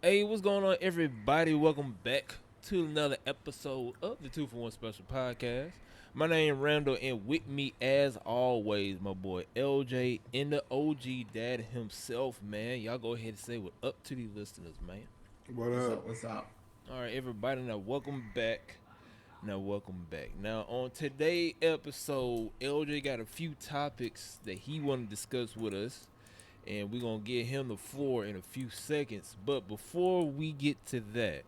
Hey, what's going on, everybody? Welcome back to another episode of the 2 for 1 Special Podcast. My name is Randall, and with me, as always, my boy LJ and the OG dad himself, man. Y'all go ahead and say what up to the listeners, man. What What's up? up? What's up? All right, everybody, now welcome back. Now, welcome back. Now, on today's episode, LJ got a few topics that he want to discuss with us, and we're going to get him the floor in a few seconds. But before we get to that,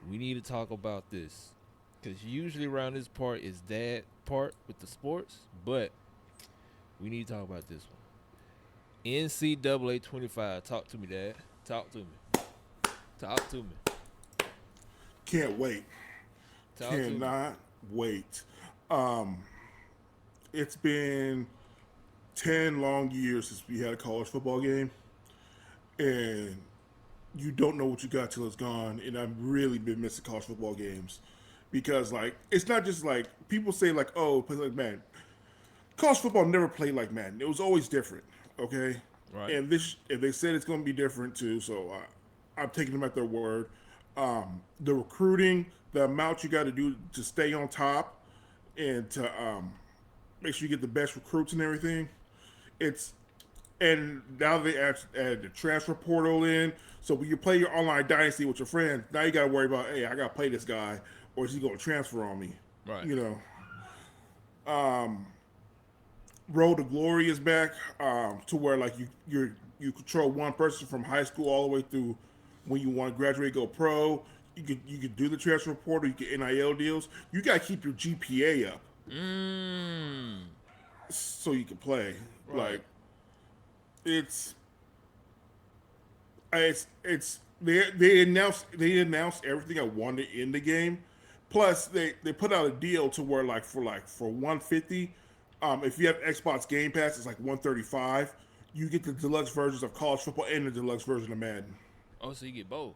we need to talk about this. Because usually around this part is that part with the sports, but we need to talk about this one. NCAA 25. Talk to me, Dad. Talk to me. Talk to me. Can't wait. Talk to me. Cannot wait. Um, it's been 10 long years since we had a college football game, and you don't know what you got till it's gone. And I've really been missing college football games because, like, it's not just like people say, like, oh, it plays like Madden. College football never played like Madden. It was always different. Okay, Right. and they said it's going to be different too. So I'm taking them at their word. The recruiting, the amount you got to do to stay on top, and to make sure you get the best recruits and everything. It's and now they add the transfer portal in. So when you play your online dynasty with your friends, now you got to worry about, hey, I got to play this guy, or is he going to transfer on me? Right. You know, Road to Glory is back, to where like you control one person from high school all the way through when you want to graduate, go pro. You could do the transfer portal, you get NIL deals. You got to keep your GPA up Mmm. so you can play. Right. Like it's it's they announced everything I wanted in the game. Plus they put out a deal to where for 150, if you have Xbox Game Pass, it's like 135. You get the deluxe versions of college football and the deluxe version of Madden. Oh, so you get both.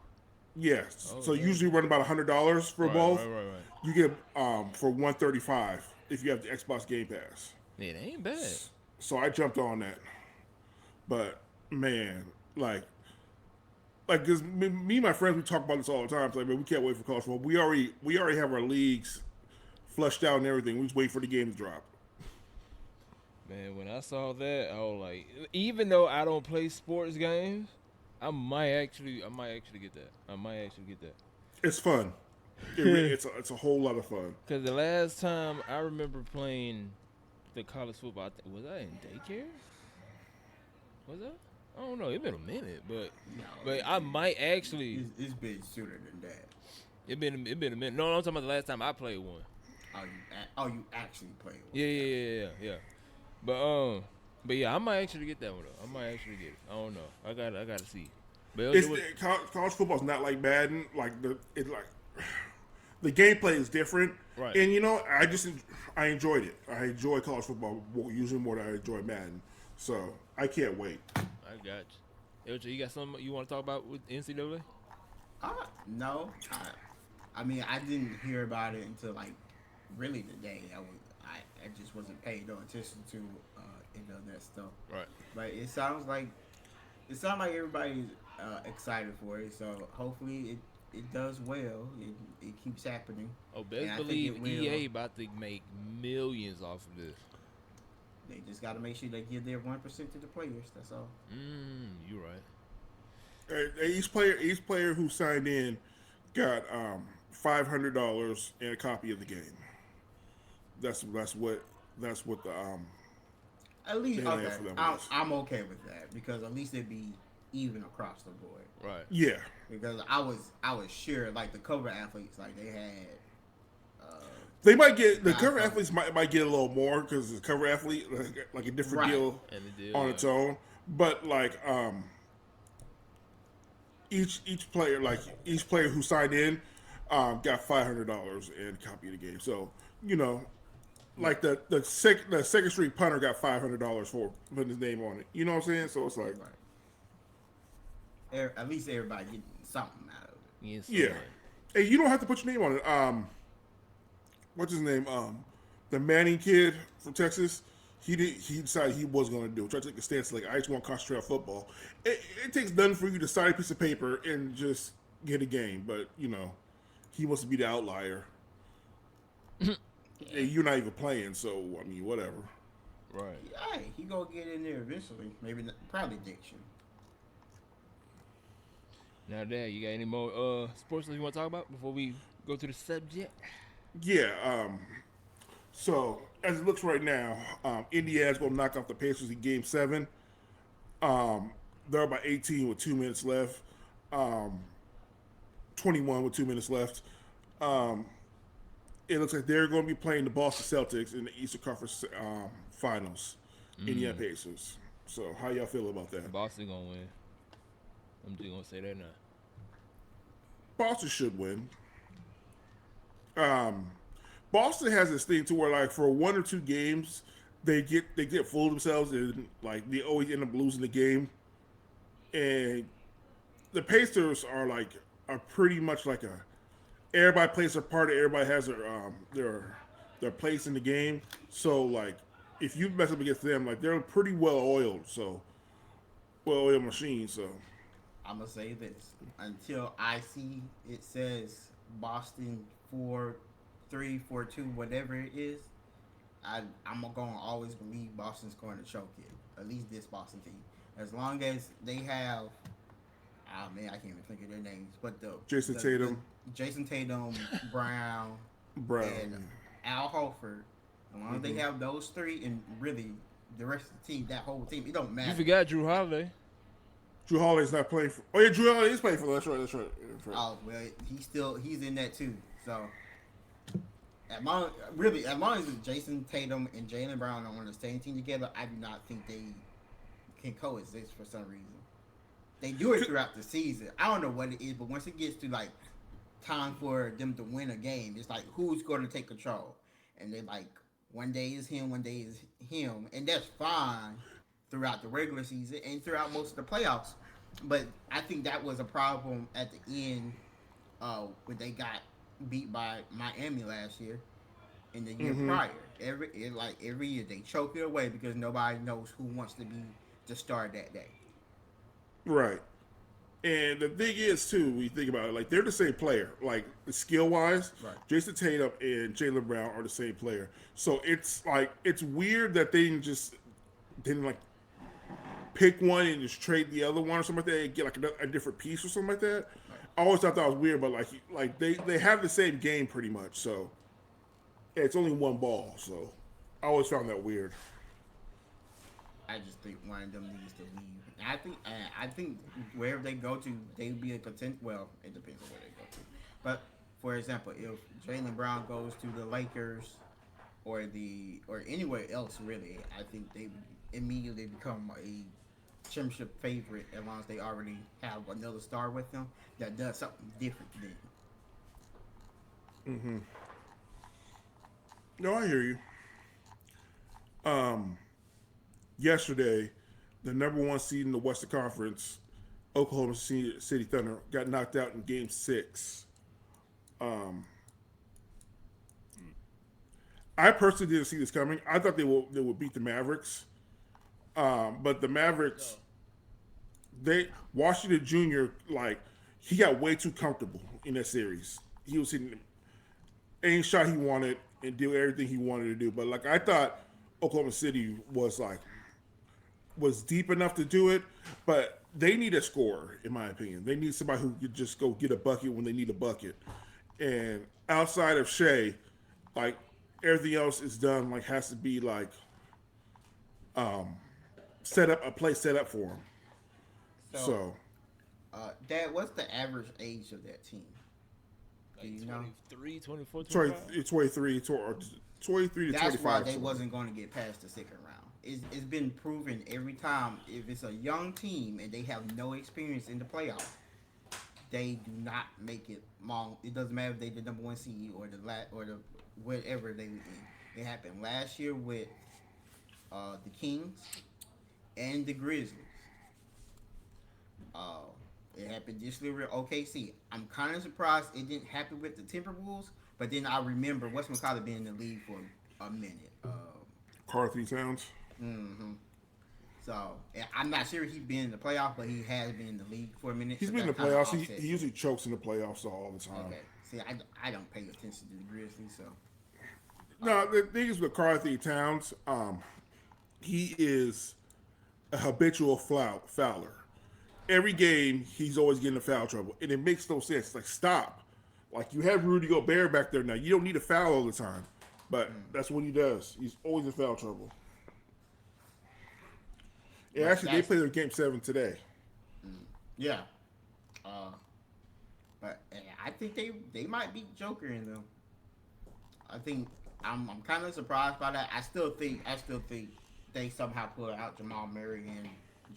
Yes. Oh, So dang. usually run about $100 for Right, both. right, right, right. You get for 135 if you have the Xbox Game Pass. It ain't bad. So I jumped on that. But man, like because me and my friends we talk about this all the time. It's like, man, we can't wait for college football. We already have our leagues flushed out and everything. We just wait for the game to drop. Man, when I saw that, I was like, even though I don't play sports games, I might actually get that. I might actually get that. It's fun. It's a whole lot of fun. Cause the last time I remember playing the college football, was I in daycare? Was that? I don't know. It been a minute, but No, I might actually. it's been sooner than that. It been a minute. No, I'm talking about the last time I played one. You actually play one? Yeah. But yeah, I might actually get that one though. I might actually get it. I don't know. I gotta see. But It's college football's not like Madden. The gameplay is different. Right. And I enjoyed it. I enjoy college football usually more than I enjoy Madden. So I can't wait. I got you. LJ, you got something you want to talk about with NCAA? No. I mean, I didn't hear about it until like really today. I just wasn't paying no attention to any of that stuff. Right. But it sounds like everybody's excited for it. So hopefully it does well. It keeps happening. Oh, And best I think believe it will. EA about to make millions off of this. They just got to make sure they give their 1% to the players. That's all. You right. Each player who signed in got $500 and a copy of the game. That's what the At least Yeah, okay. for them I'm, is. I'm okay with that because at least it'd be even across the board. Right. Yeah. Because I was sure like the cover athletes like they had. They might get the Nah, cover so- athletes might get a little more because the cover athlete like a different Right. deal And the deal, on yeah. its own. But each player who signed in got $500 and a copy of the game. So like the Second Street punter got $500 for putting his name on it. You know what I'm saying? So it's like Right. At least everybody getting something out of it. Yes, yeah. Hey, you don't have to put your name on it. What's his name? The Manning kid from Texas. He decided he was going to do. Try to take a stance like I just want to concentrate on football. It takes nothing for you to sign a piece of paper and just get a game, but he wants to be the outlier. And you're not even playing, so I mean, whatever. Right. Hey, he gonna get in there eventually. Maybe not, probably Diction. Now, Dad, you got any more sports that you want to talk about before we go to the subject? Yeah. So as it looks right now, Indiana's going to knock off the Pacers in Game 7. They're about 18 with 2 minutes left. 21 with 2 minutes left. Um, it looks like they're going to be playing the Boston Celtics in the Eastern Conference Finals. Indiana Pacers. So how y'all feel about that? Boston gonna win. I'm just gonna say that now. Boston should win. Boston has this thing to where like for 1 or 2 games they get full of themselves and like they always end up losing the game. And the Pacers are pretty much like a everybody plays their part. Everybody has their place in the game. So like if you mess up against them, like they're pretty well oiled. So well oiled machine. So I'm gonna say this until I see it says Boston 4-3, 4-2, whatever it is. I'm gonna always believe Boston's going to choke it. At least this Boston team, as long as they have. Oh man, I can't even think of their names. But Jason Tatum, Jason Tatum, Brown, Brown, and Al Horford. As long as they have those three, and really the rest of the team, that whole team, it don't matter. You forgot Drew Holiday. Drew Holiday's not playing for. Oh yeah, Drew Holiday is playing for. That's right. That's right. That's right. Oh well, he's in that too. So as long as Jason Tatum and Jaylen Brown are on the same team together, I do not think they can coexist for some reason. They do it throughout the season. I don't know what it is, but once it gets to like time for them to win a game, it's like who's going to take control, and they like one day is him, one day is him, and that's fine throughout the regular season and throughout most of the playoffs. But I think that was a problem at the end when they got beat by Miami last year and the year prior. Every year they choke it away because nobody knows who wants to be the star that day. Right. And the thing is, too, when you think about it, like they're the same player. Like skill wise, Right. Jason Tatum and Jaylen Brown are the same player. So it's like it's weird that they didn't like pick one and just trade the other one or something like that and get like a different piece or something like that. Right. I always thought that was weird, but like they have the same game pretty much. So yeah, it's only one ball. So I always found that weird. I just think one of them needs to leave. I think wherever they go to, they would be a content. Well, it depends on where they go to. But for example, if Jaylen Brown goes to the Lakers or anywhere else, really, I think they would immediately become a championship favorite as long as they already have another star with them that does something different then. No, I hear you. Yesterday, the number one seed in the Western Conference, Oklahoma City Thunder, got knocked out in Game 6. I personally didn't see this coming. I thought they would beat the Mavericks, but the Mavericks, Washington Jr. He got way too comfortable in that series. He was hitting any shot he wanted and do everything he wanted to do. But I thought Oklahoma City was deep enough to do it, but they need a scorer, in my opinion. They need somebody who could just go get a bucket when they need a bucket. And outside of Shea, everything else is done, has to be set up, a play set up for him. So Dad, what's the average age of that team? Like Do you know? 23, 24, 23 to 25. That's why they wasn't going to get past the second round. It's been proven every time if it's a young team and they have no experience in the playoffs, they do not make it long. It doesn't matter if they the number one seed or the whatever they were in. It happened last year with the Kings and the Grizzlies. It happened this year with OKC. I'm kind of surprised it didn't happen with the Timberwolves, but then I remember Wes McCollum being in the league for a minute. McCarthy sounds. Mm-hmm. So I'm not sure he's been in the playoff, but he has been in the league for a minute. He's So been in the that kind of playoffs. offsets He it. usually chokes in the playoffs all the time. Okay. See, I don't pay attention to the Grizzlies, so No, the thing is with McCarthy Towns, he is a habitual fouler. Every game, he's always getting in foul trouble, and it makes no sense. Like, stop. Like, you have Rudy Gobert back there now. You don't need to foul all the time, but that's what he does. He's always in foul trouble. And but actually, they play their game 7 today. yeah. Uh, but I think they might beat Joker in them. I think I'm kind of surprised by that. I still think they somehow pull it out. Jamal Murray and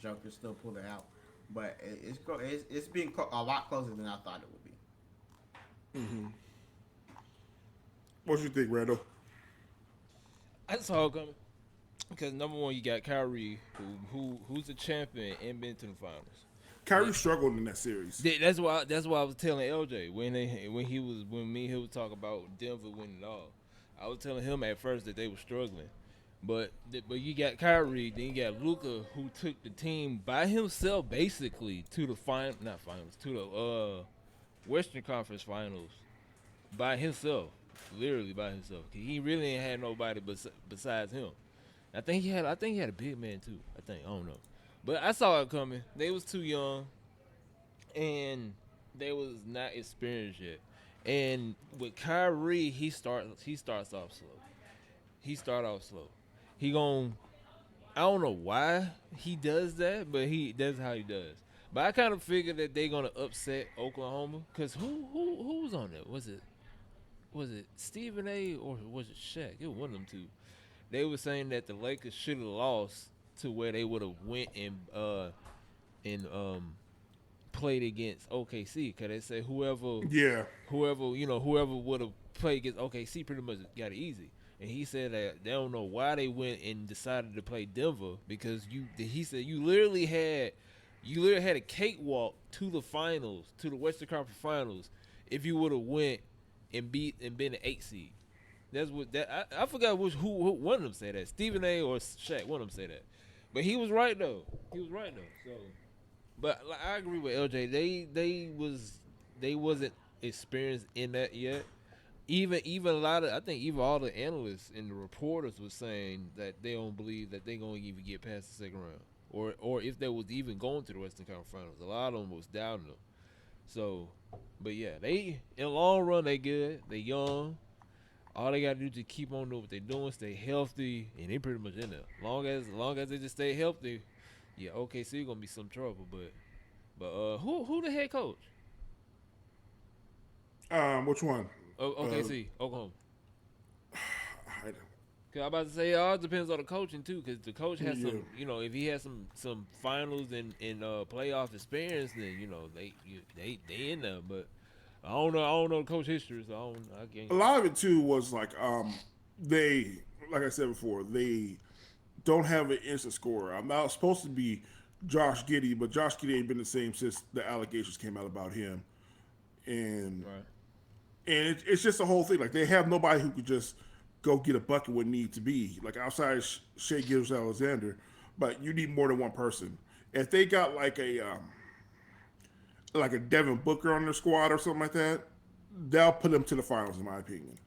Joker still pull it out, but it's been a lot closer than I thought it would be. What you think, Randall? I saw it coming because number one, you got Kyrie, who's a champion and been to the finals. Kyrie struggled in that series. That's why I was telling LJ when me and he was talking about Denver winning it all. I was telling him at first that they were struggling, but you got Kyrie, then you got Luka, who took the team by himself basically to the to the Western Conference Finals by himself, literally by himself. He really ain't had nobody besides him. I think he had a big man too. I don't know. But I saw it coming. They was too young, and they was not experienced yet. And with Kyrie, he starts off slow. He start off slow. I don't know why he does that, but that's how he does. But I kind of figured that they're gonna upset Oklahoma, cause who was on there? Was it Stephen A. or was it Shaq? It was one of them two. They were saying that the Lakers should have lost to where they would have went and played against OKC, cause they say whoever would have played against OKC pretty much got it easy. And he said that they don't know why they went and decided to play Denver, because he said you literally had a cakewalk to the finals, to the Western Conference Finals, if you would have went and been an 8 seed. That's what I forgot who one of them said that. Stephen A. or Shaq, one of them said that. But he was right though. So, but like, I agree with LJ. They wasn't experienced in that yet. Even even all the analysts and the reporters was saying that they don't believe that they're gonna even get past the second round, or if they was even going to the Western Conference Finals. A lot of them was doubting them. So, but yeah, they in the long run they good. They young. All they gotta do is just keep on doing what they're doing, stay healthy, and they pretty much in there. Long as they just stay healthy, yeah, OKC gonna be some trouble. But who the head coach? Which one? OKC, Oklahoma. I don't. Cause I'm about to say it all depends on the coaching too. Cause the coach has some, if he has some finals and playoff experience, then they in there. But I don't know the coach history, so I can't. A lot of it too was like they, like I said before, they don't have an instant scorer. I'm not supposed to be Josh Giddey, but Josh Giddey ain't been the same since the allegations came out about him, and Right. and it's just a whole thing. Like, they have nobody who could just go get a bucket when need to be, like outside of Shea Gilgeous-Alexander. But you need more than one person. If they got like a Devin Booker on their squad or something like that, they'll put them to the finals, in my opinion.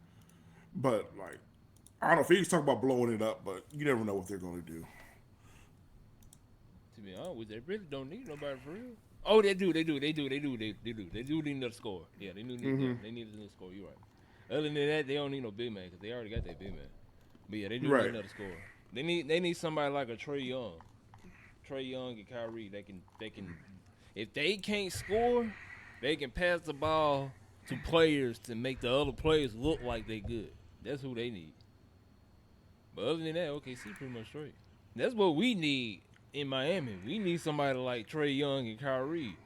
But like, I don't know if he's talking about blowing it up, but you never know what they're going to do. To be honest, they really don't need nobody for real. Oh, they do. They do need another score. Yeah, they need another score. You're right. Other than that, they don't need no big man because they already got that big man. But yeah, they do need another score. They need somebody like a Trae Young and Kyrie. They can if they can't score, they can pass the ball to players to make the other players look like they good. That's who they need. But other than that, OKC pretty much straight. That's what we need in Miami. We need somebody like Trae Young and Kyrie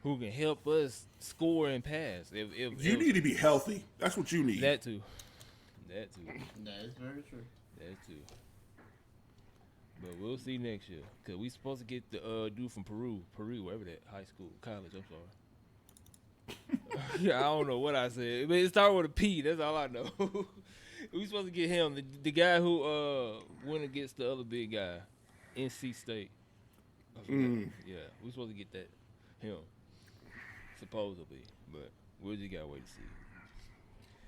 who can help us score and pass. If You need to be healthy. That's what you need. that too. That is very true. That too. But we'll see next year. Because we supposed to get the dude from Peru, wherever that, college, I'm sorry. Yeah, I don't know what I said. But it started with a P. That's all I know. We supposed to get him, the guy who went against the other big guy, NC State. I forgot. Yeah, we supposed to get that him supposedly, but we just gotta wait to see.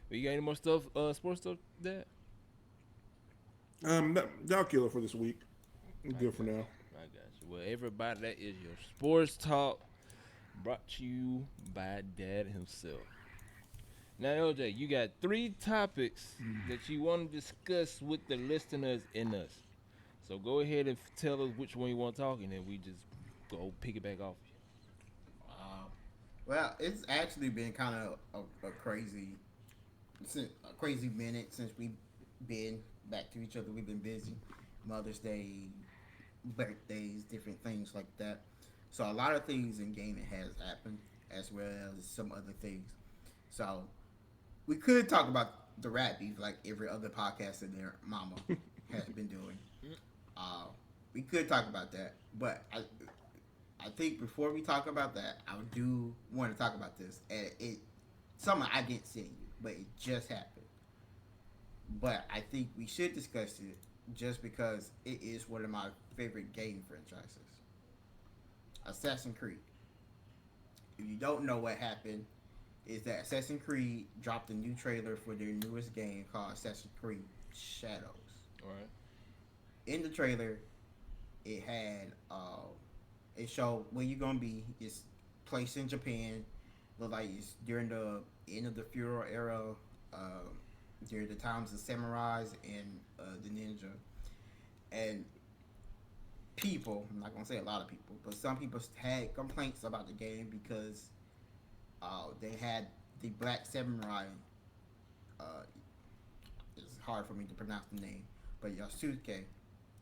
But you got any more stuff, sports stuff, that? That'll kill it for this week. I Good for got now. you. I got you. Well, everybody, that is your sports talk, brought to you by Dad himself. Now, LJ, you got 3 topics that you want to discuss with the listeners and us. So go ahead and tell us which one you want to talk, and then we just go pick it back off you. Uh, well, it's actually been kind of a crazy, a crazy minute since we've been back to each other. We've been busy, Mother's Day, birthdays, different things like that. So a lot of things in gaming has happened, as well as some other things. So we could talk about the rat beef like every other podcast in their mama has been doing. Uh, we could talk about that, but I think before we talk about that, I do want to talk about this. And it something I didn't send you, but it just happened. But I think we should discuss it just because it is one of my favorite game franchises. Assassin's Creed. If you don't know what happened, is that Assassin's Creed dropped a new trailer for their newest game called Assassin's Creed Shadows. All right. In the trailer, it had it showed where you're gonna be. It's placed in Japan. Look like it's during the end of the feudal era, during the times of samurais and the ninja. And people, I'm not gonna say a lot of people, but some people had complaints about the game because they had the black samurai. Uh, it's hard for me to pronounce the name, but Yasuke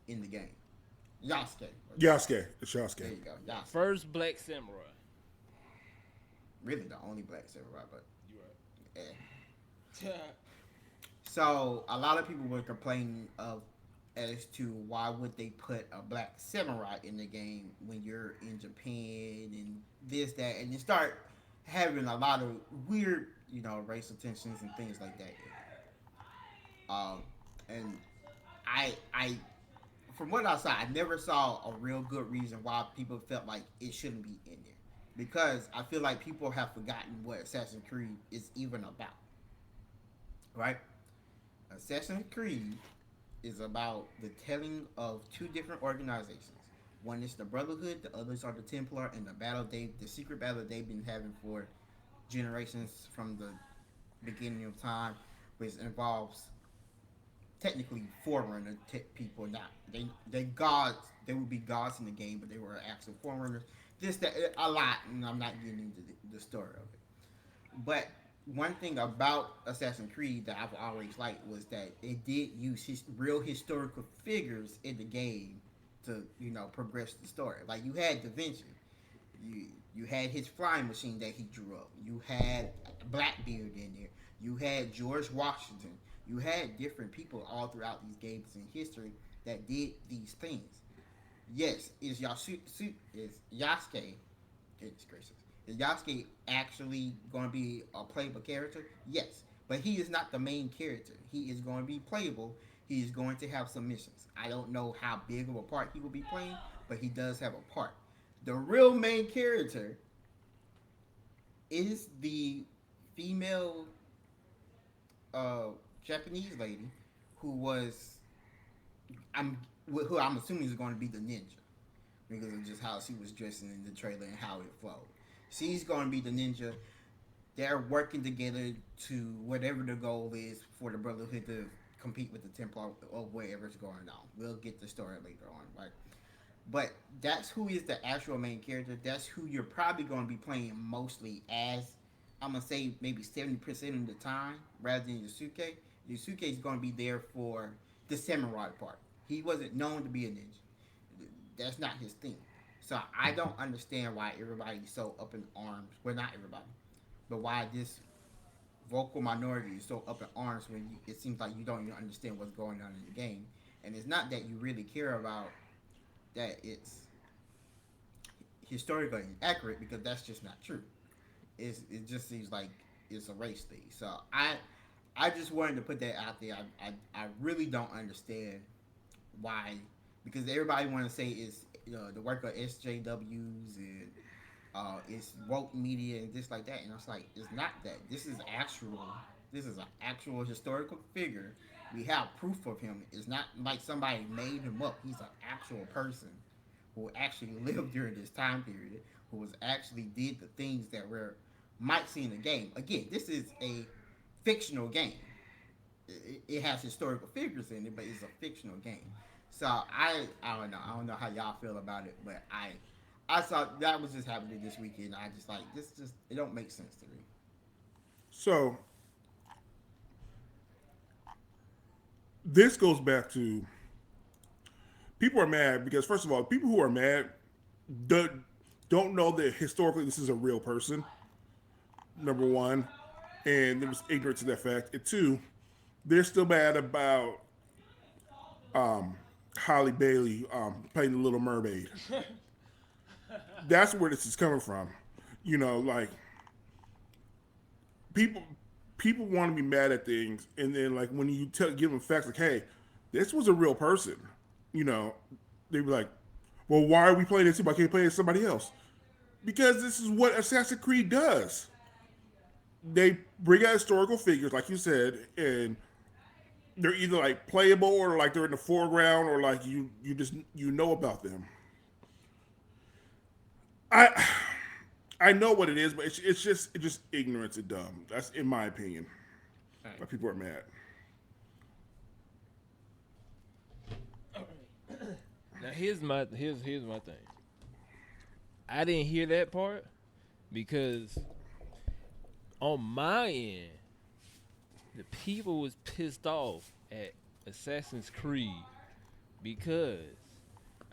in the game. Yasuke. Yasuke. It's There Yasuke. you go. Yasuke. First Black Samurai. Really the only black samurai, but You eh. right. So a lot of people were complaining of as to why would they put a black samurai in the game when you're in Japan and this that and you start having a lot of weird racial tensions and things like that. And I from what I saw, I never saw a real good reason why people felt like it shouldn't be in there. Because I feel like people have forgotten what Assassin's Creed is even about. Right? Assassin's Creed is about the telling of 2 different organizations. One is the Brotherhood, the others are the Templar, and the secret battle they've been having for generations from the beginning of time, which involves technically forerunner people. Not they gods. They would be gods in the game, but they were actual forerunners. This that a lot, and I'm not getting into the story of it. But one thing about Assassin's Creed that I've always liked was that it did use real historical figures in the game to progress the story. Like you had Da Vinci, you had his flying machine that he drew up. You had Blackbeard in there. You had George Washington. You had different people all throughout these games in history that did these things. Yes, is Yasuke, goodness gracious, is Yasuke actually going to be a playable character? Yes, but he is not the main character. He is going to be playable. He is going to have some missions. I don't know how big of a part he will be playing, but he does have a part. The real main character is the female uh, Japanese lady who was I'm who I'm assuming is going to be the ninja because of just how she was dressing in the trailer and how it flowed. She's going to be the ninja. They're working together to whatever the goal is for the Brotherhood to compete with the Templar or whatever's going on. We'll get the story later on, right? But that's who is the actual main character. That's who you're probably going to be playing mostly as. I'm gonna say maybe 70% of the time, rather than Yusuke. Yusuke is going to be there for the samurai part. He wasn't known to be a ninja. That's not his thing. So I don't understand why everybody's so up in arms. Well, not everybody, but why this vocal minority is so up in arms when it seems like you don't even understand what's going on in the game. And it's not that you really care about that it's historically accurate because that's just not true. It just seems like it's a race thing. So I just wanted to put that out there. I really don't understand why, because everybody want to say it's the work of SJWs and it's woke media and just like that, and I was like, it's not that. This is actual. This is an actual historical figure. We have proof of him. It's not like somebody made him up. He's an actual person who actually lived during this time period, who was actually did the things that were might see in the game. Again, this is a fictional game. It has historical figures in it, but it's a fictional game. So I don't know. I don't know how y'all feel about it, but I saw that was just happening this weekend. I just like this. Just it don't make sense to me. So this goes back to people are mad because first of all, people who are mad don't know that historically this is a real person. Number one, and there was ignorance to that fact. And two, they're still mad about Holly Bailey playing the Little Mermaid. That's where this is coming from. Like people people want to be mad at things, and then like when you give them facts, like, hey, this was a real person, they be like, well, why are we playing this? Why can't play as somebody else? Because this is what Assassin's Creed does. They bring out historical figures, like you said, and they're either like playable or like they're in the foreground or like you just about them. I know what it is, but it's just ignorance and dumb. That's in my opinion. Right. Why people are mad. Now here's my thing. I didn't hear that part because on my end, the people was pissed off at Assassin's Creed because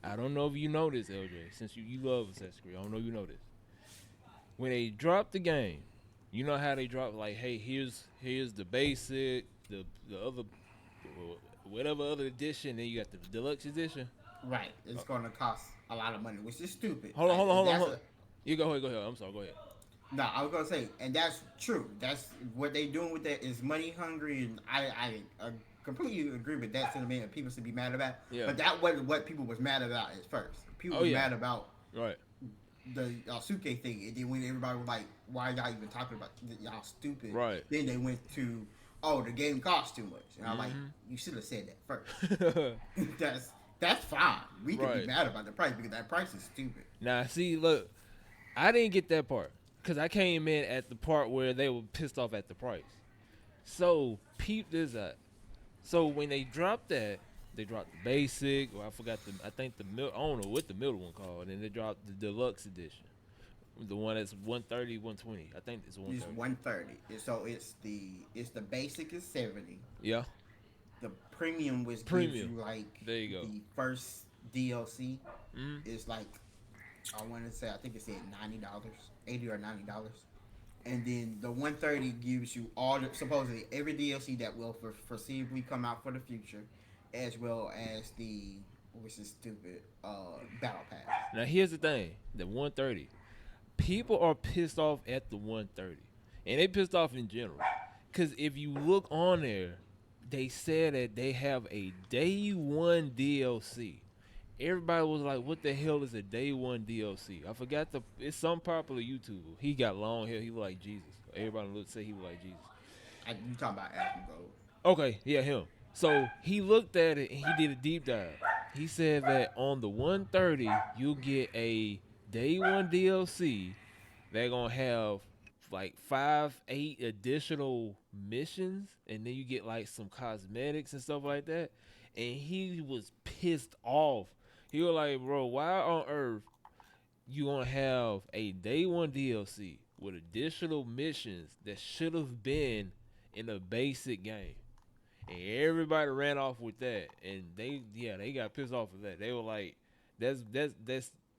I don't know if you know this, LJ, since you love Assassin's Creed. I don't know if you know this. When they drop the game, you know how they drop like, hey, here's the basic, the other whatever other edition, then you got the deluxe edition. Right. It's going to cost a lot of money, which is stupid. Hold on. That's You go ahead. I'm sorry. Go ahead. No, I was gonna say, and that's true. That's what they doing with that is money hungry, and I completely agree with that sentiment. And people should be mad about. Yeah. But that wasn't what people was mad about at first. People was mad about right the Suke thing, and then when everybody was like, "Why y'all even talking about y'all stupid?" Right. Then they went to, "Oh, the game costs too much," and I'm like, "You should have said that first." That's fine. We can be mad about the price because that price is stupid. Now, see, look, I didn't get that part. Because I came in at the part where they were pissed off at the price. So, peep this out. So, when they dropped that, they dropped the basic, or I think I don't know what the middle one called, and they dropped the deluxe edition. The one that's 130, 120. I think it's 130. It's 130. So, it's the basic is 70. Yeah. The premium gives you like there you go. The first DLC is like, I want to say, I think it said $90, $80 or $90, and then the 130 gives you supposedly every DLC that will foreseeably come out for the future, as well as which is stupid, battle pass. Now here's the thing: the 130, people are pissed off at the 130, and they pissed off in general, because if you look on there, they said that they have a day one DLC. Everybody was like, what the hell is a day one DLC? I forgot it's some popular YouTuber. He got long hair. He look like Jesus. Everybody say he look like Jesus. You talking about Adam Gold. Okay, yeah, him. So he looked at it and he did a deep dive. He said that on the 130, you'll get a day one DLC. They're going to have like 8 additional missions. And then you get like some cosmetics and stuff like that. And he was pissed off. He was like, bro, why on earth you gonna have a day one DLC with additional missions that should have been in a basic game? And everybody ran off with that, and they got pissed off with that. They were like, that's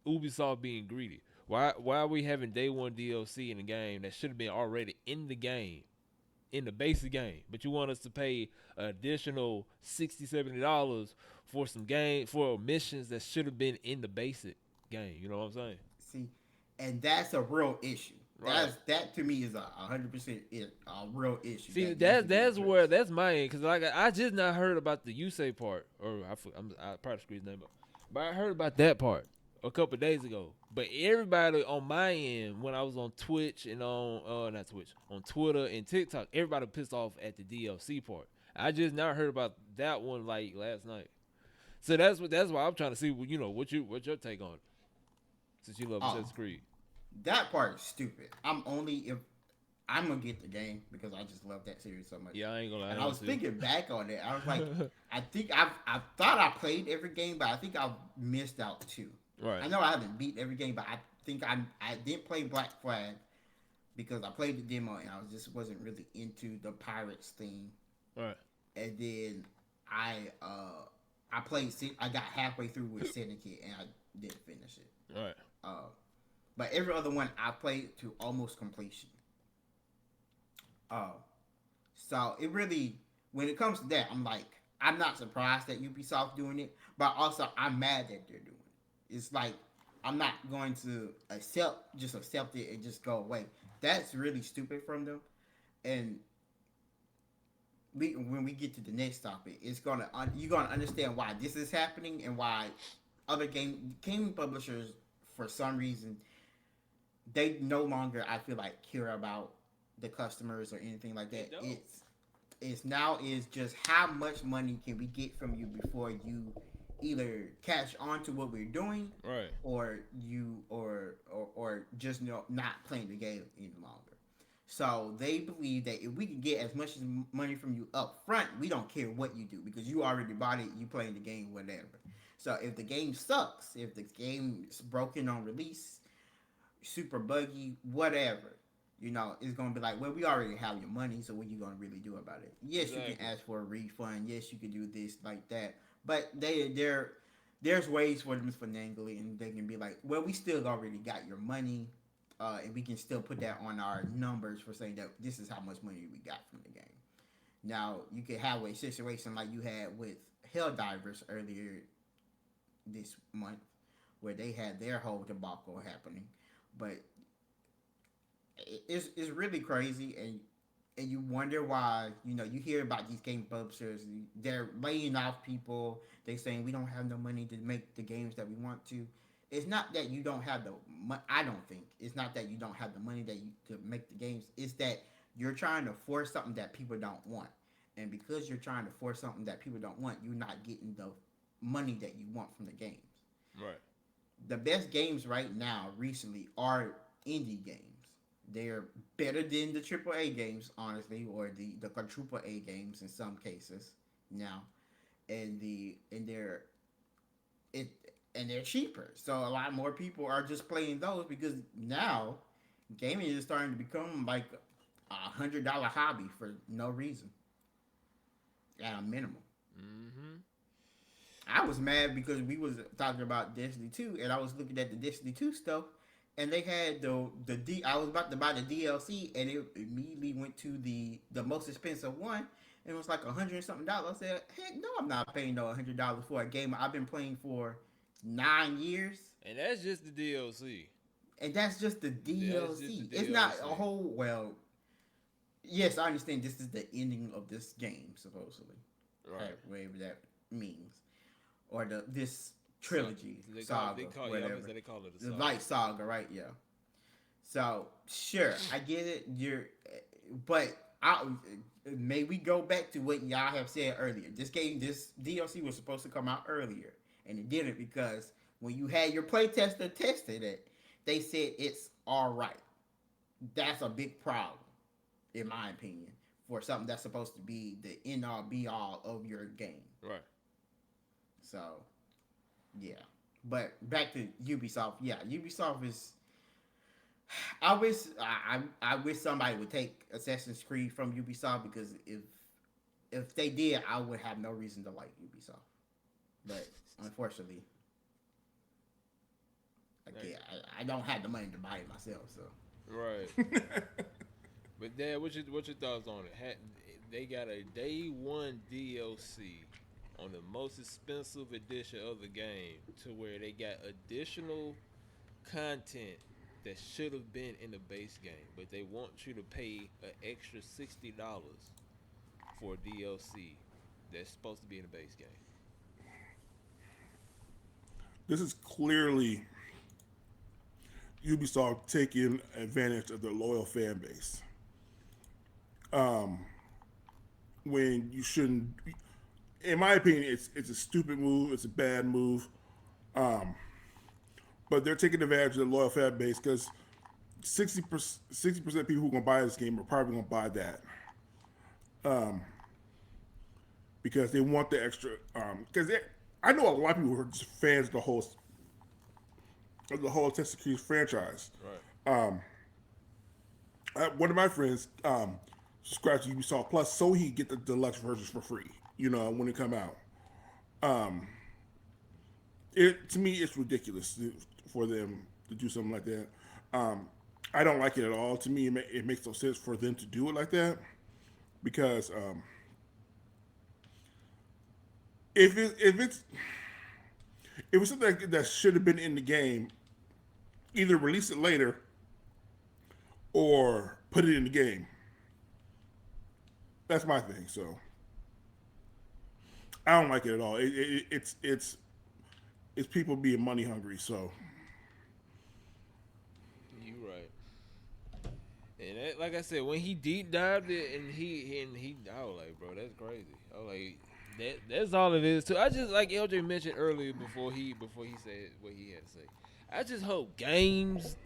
Ubisoft being greedy. Why are we having day one DLC in the game that should have been already in the game? In the basic game, but you want us to pay an additional $60, $70 for for missions that should have been in the basic game. You know what I'm saying? See, and that's a real issue. Right. That to me is 100% a real issue. See, That needs to be that's where addressed. that's my end, cause like I just not heard about the you say part, or I probably screwed his name up, but I heard about that part a couple days ago. But everybody on my end, when I was on Twitch and on not Twitch, on Twitter and TikTok, everybody pissed off at the DLC part. I just not heard about that one like last night. So that's why I'm trying to see what's your take on it, since you love Oh, Assassin's Creed. that part is stupid. I'm only if I'm gonna get the game because I just love that series so much. Yeah, I ain't gonna lie, I And I am was too. thinking back on it. I was like, I thought I played every game, but I think I missed out two. Right, I know I haven't beat every game, but I think I didn't play Black Flag because I played the demo and I just wasn't really into the pirates thing. right, And then I uh I played I got halfway through with Syndicate and I didn't finish it. right. Uh, but every other one I played to almost completion. Uh, so it really, when it comes to that, I'm like, I'm not surprised that Ubisoft doing it, but also I'm mad that they're doing it. It's like I'm not going to accept it and just go away. That's really stupid from them. And when we get to the next topic, it's gonna you're gonna understand why this is happening and why other game publishers, for some reason, they no longer, I feel like, care about the customers or anything like that. It's now is just how much money can we get from you before you either catch on to what we're doing, Right. or or just not playing the game any longer. So they believe that if we can get as much money from you up front, we don't care what you do because you already bought it, you playing the game, whatever. So if the game sucks, if the game is broken on release, super buggy, whatever, it's gonna be like, well, we already have your money, so what you gonna really do about it? Yes, you Exactly. can ask for a refund. Yes, you can do this like that, but there's ways for them to finagle it, and they can be like, well, we still already got your money, and we can still put that on our numbers for saying that this is how much money we got from the game. Now you could have a situation like you had with HellDivers earlier this month, where they had their whole debacle happening, but it's really crazy, and you wonder why. You hear about these game publishers, they're laying off people. They saying we don't have no money to make the games that we want to. It's not that you don't have the I don't think it's not that you don't have the money to make the games. It's that you're trying to force something that people don't want, and because you're trying to force something that people don't want, you're not getting the money that you want from the games. Right. The best games right now recently are indie games. They're better than the AAA games, honestly, or the quadruple A games in some cases now, and it and they're cheaper. So a lot more people are just playing those because now gaming is starting to become like $100 hobby for no reason at a minimum. Mm-hmm. I was mad because we was talking about Destiny 2 and I was looking at the Destiny 2 stuff and they had I was about to buy the DLC and it immediately went to the most expensive one and it was like $100 and something. I said, heck no, I'm not paying no $100 for a game I've been playing for 9 years. And that's just the DLC. And that's just the That's just DLC. the It's not a DLC. whole yes, I understand this is the ending of this game, supposedly. Right. Whatever that means. Or this trilogy, So saga, whatever. They call it a The saga. Light Saga, right? Yeah. So sure, I get it. But may we go back to what y'all have said earlier. This DLC was supposed to come out earlier, and it didn't because when you had your playtester tested it, they said it's all right. That's a big problem, in my opinion, for something that's supposed to be the end all be all of your game. Right. So, yeah. But back to Ubisoft. Yeah, Ubisoft is. I wish somebody would take Assassin's Creed from Ubisoft because if they did, I would have no reason to like Ubisoft. But unfortunately, I don't have the money to buy it myself. So Right. But Dad, what's your thoughts on it? They got a day one DLC on the most expensive edition of the game, to where they got additional content that should have been in the base game, but they want you to pay an extra $60 for DLC that's supposed to be in the base game. This is clearly Ubisoft taking advantage of their loyal fan base. When you shouldn't, in my opinion, it's a stupid move. It's a bad move. But they're taking advantage of the loyal fan base because 60% of people who are going to buy this game are probably going to buy that. Because they want the extra. Because I know a lot of people who are just fans of the whole Assassin's Creed franchise. Right. One of my friends subscribed to Ubisoft Plus so he get the deluxe versions for free. You know, when they come out. To me, it's ridiculous for them to do something like that. I don't like it at all. To me, it makes no sense for them to do it like that because if it's something that should have been in the game, either release it later or put it in the game. That's my thing. So I don't like it at all. It's people being money hungry. So You right. And that, like I said, when he deep dived it and he, I was like, bro, that's crazy. I was like, that's all it is too. I just like LJ mentioned earlier before he said what he had to say. I just hope games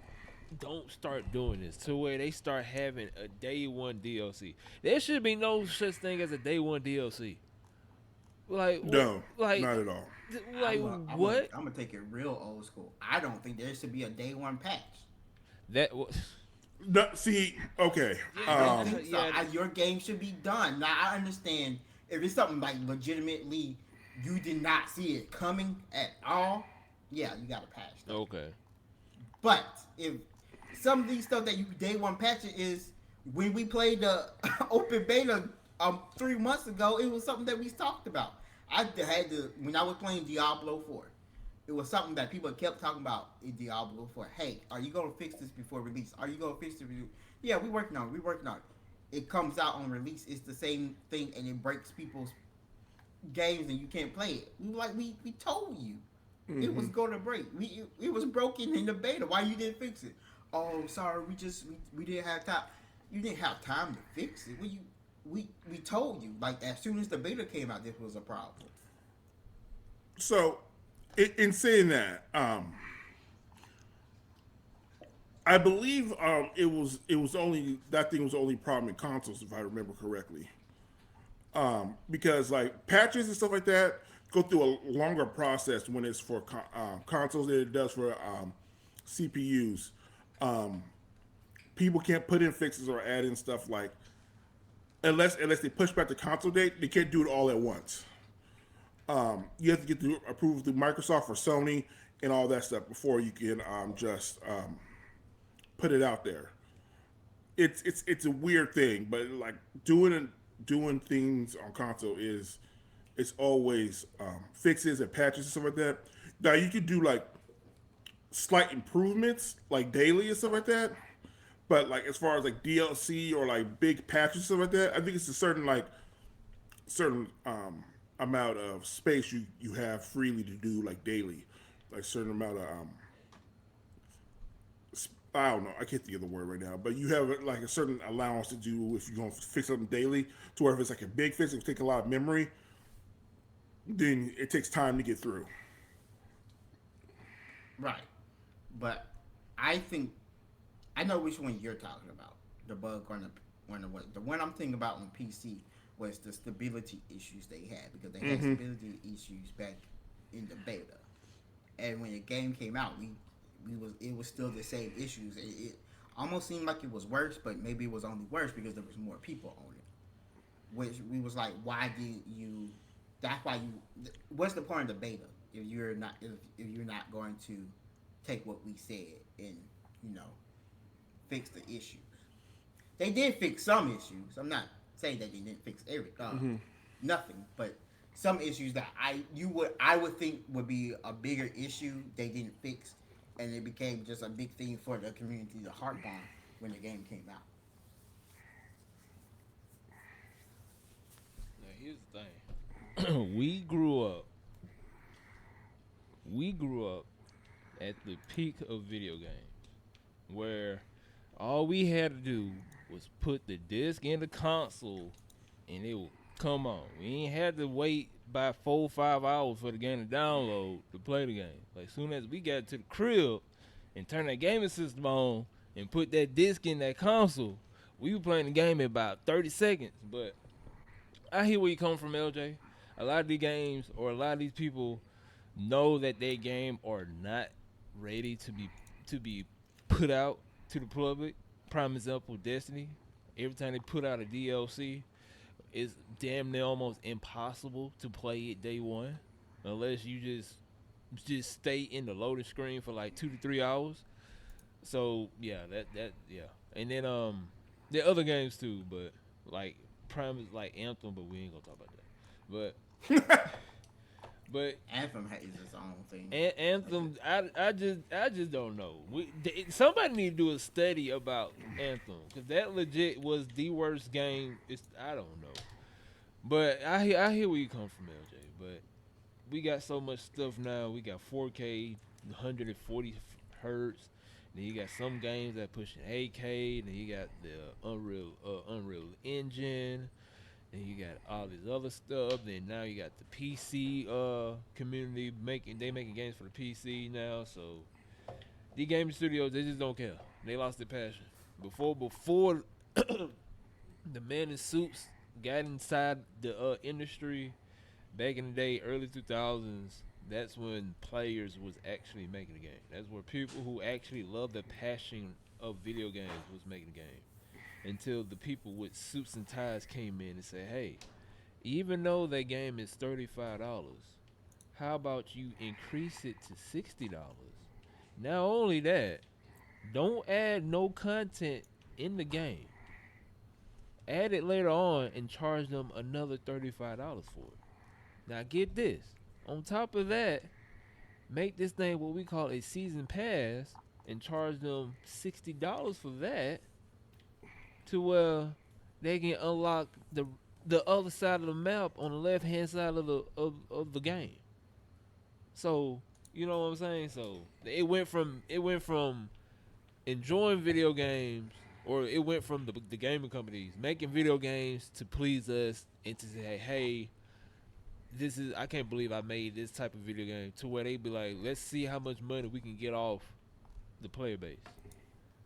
don't start doing this to where they start having a day one DLC. There should be no such thing as a day one DLC. Like no, like not at all. like what? I'm gonna take it real old school. I don't think there should be a day one patch. That was. No, see, okay. I don't think so. Your game should be done. Now I understand if it's something like legitimately you did not see it coming at all. Yeah, you got to patch that. Okay. But if some of these stuff that you day one patch it is when we played the open beta 3 months ago, it was something that we talked about. I had to when I was playing Diablo 4. It was something that people kept talking about in Diablo 4. Hey, are you gonna fix this before release? Are you gonna fix it? Yeah, we're working on it. We're working on it. It comes out on release. It's the same thing, and it breaks people's games, and you can't play it. We told you. Mm-hmm. It was going to break. It was broken in the beta. Why you didn't fix it? Oh, sorry. We didn't have time. You didn't have time to fix it. We told you. Like as soon as the beta came out, this was a problem. So, in saying that, I believe it was only that thing was only a problem in consoles if I remember correctly. Because like patches and stuff like that go through a longer process when it's for consoles than it does for CPUs. People can't put in fixes or add in stuff like unless they push back the console date, they can't do it all at once. You have to get the approval through Microsoft or Sony and all that stuff before you can just put it out there. It's a weird thing, but like doing things on console it's always fixes and patches and stuff like that. Now you can do like slight improvements like daily and stuff like that, but like as far as like DLC or like big patches and stuff like that, I think it's a certain amount of space you have freely to do like daily, like certain amount of I don't know, I can't think of the word right now, but you have like a certain allowance to do if you're going to fix something daily. To where if it's like a big fix, it will take a lot of memory, then it takes time to get through. Right, but I think I know which one you're talking about. The bug on the one I'm thinking about on PC was the stability issues they had because they had stability issues back in the beta, and when the game came out, it was still the same issues. It almost seemed like it was worse, but maybe it was only worse because there was more people on it. Which we was like, why did you? That's why you. What's the point of the beta if you're not going to take what we said and fix the issues? They did fix some issues. I'm not saying that they didn't fix nothing, but some issues that I would think would be a bigger issue they didn't fix, and it became just a big thing for the community to harp on when the game came out. Now here's the thing. We grew up at the peak of video games, where all we had to do was put the disc in the console, and it would come on. We ain't had to wait by 4 or 5 hours for the game to download to play the game. Like soon as we got to the crib and turned that gaming system on and put that disc in that console, we were playing the game in about 30 seconds. But I hear where you come from, LJ. A lot of these games or a lot of these people know that their game are not ready to be put out to the public. Prime example, Destiny. Every time they put out a DLC, it's damn near almost impossible to play it day one, unless you just stay in the loading screen for like 2 to 3 hours. So yeah, that yeah, and then there are other games too, but like Prime is like Anthem, but we ain't gonna talk about that. But Anthem has its own thing. Anthem, I just don't know. Somebody need to do a study about Anthem, because that legit was the worst game. I don't know, but I hear where you come from, LJ. But we got so much stuff now. We got 4K, 140 hertz. Then you got some games that pushing 8K. Then you got the Unreal Engine. Then you got all this other stuff. Then now you got the PC community making games for the PC now. So the gaming studios, they just don't care. They lost their passion. Before the man in suits got inside the industry back in the day, early 2000s, that's when players was actually making the game. That's where people who actually love the passion of video games was making the game. Until the people with suits and ties came in and said, hey, even though that game is $35, how about you increase it to $60? Not only that, don't add no content in the game. Add it later on and charge them another $35 for it. Now get this. On top of that, make this thing what we call a season pass and charge them $60 for that, to where they can unlock the other side of the map on the left hand side of the game. So you know what I'm saying? So it went from enjoying video games, or it went from the gaming companies making video games to please us and to say, hey, I can't believe I made this type of video game, to where they be like, let's see how much money we can get off the player base.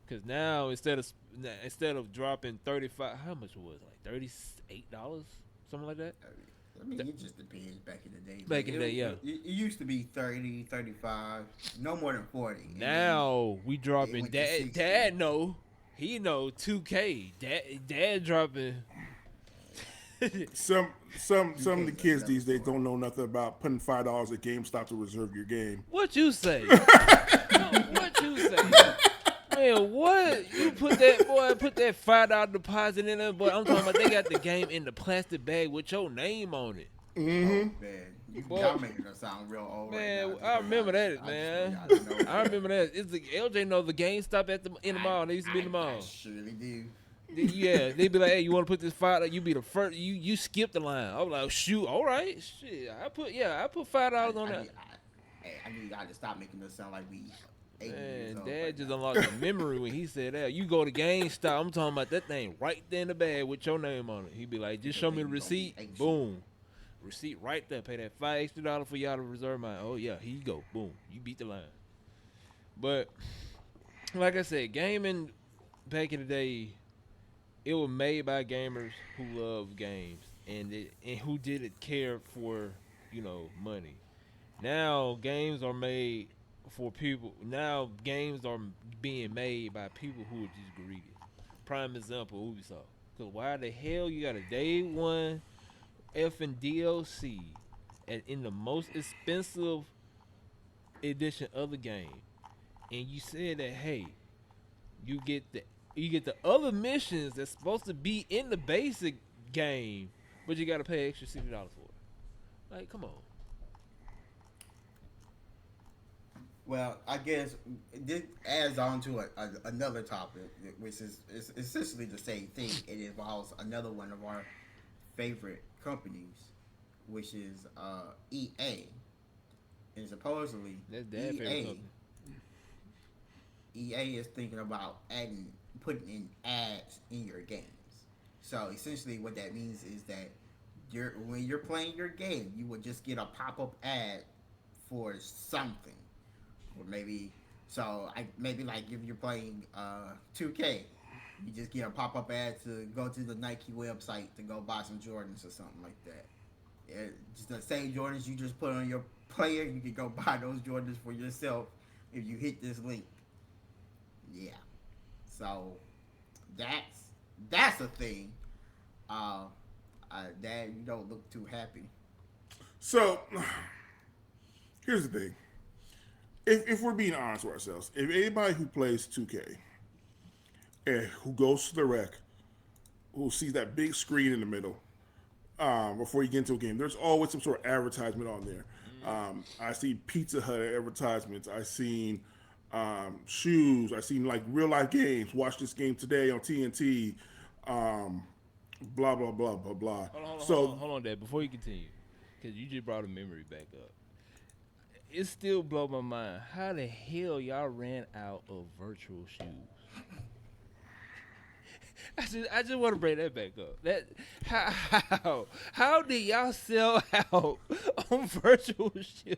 Because now instead of dropping 35, how much was it? Like $38, something like that. I mean, it just depends. Back in the day. Back in the day, yeah. It used to be 30, 35, no more than 40. Now we dropping. Dad know. He know 2K. Dad dropping. Some of the kids these days don't know nothing about putting $5 at GameStop to reserve your game. What you say? What you say? Man, what? You put that $5 deposit in there, but I'm talking about they got the game in the plastic bag with your name on it. Mm-hmm. Oh, man. Y'all making us sound real old. Man, right now. I remember that, man. I remember that. It's the LJ know the GameStop in the mall. They used to be in the mall. I surely do. Yeah, they be like, hey, you want to put this $5? You be the first. You skip the line. I was like, shoot, all right, shit. I put $5 on that. I need y'all to stop making us sound like we. Man, Dad just unlocked the memory when he said that. You go to GameStop, I'm talking about that thing right there in the bag with your name on it. He be like, just show me the receipt. Boom. Receipt right there. Pay that $5 extra for y'all to reserve mine. Oh, yeah, here you go. Boom. You beat the line. But, like I said, gaming back in the day, it was made by gamers who love games and who didn't care for, money. Now, games are made for people. Now games are being made by people who are just greedy. Prime example, Ubisoft. Because why the hell you got a day one effing DLC and in the most expensive edition of the game, and you said that, hey, you get the other missions that's supposed to be in the basic game, but you got to pay extra $60 for it. Like, come on. Well, I guess this adds on to another topic, which is essentially the same thing. It involves another one of our favorite companies, which is EA. And supposedly, That's Dad's favorite EA company. EA is thinking about putting in ads in your games. So essentially, what that means is that when you're playing your game, you would just get a pop up ad for something, or maybe maybe like if you're playing 2K, you just get a pop up ad to go to the Nike website to go buy some Jordans or something like that. Just the same Jordans you just put on your player, you can go buy those Jordans for yourself if you hit this link. Yeah. So that's a thing. Uh, Dad, you don't look too happy. So here's the thing. If we're being honest with ourselves, if anybody who plays 2K and who goes to the rec, who sees that big screen in the middle, before you get into a game, there's always some sort of advertisement on there. I see Pizza Hut advertisements. I seen shoes. I seen like real life games. Watch this game today on TNT. Blah blah blah blah blah. Hold on, Dad. Before you continue, because you just brought a memory back up. It still blow my mind. How the hell y'all ran out of virtual shoes? I just want to bring that back up. That how did y'all sell out on virtual shoes?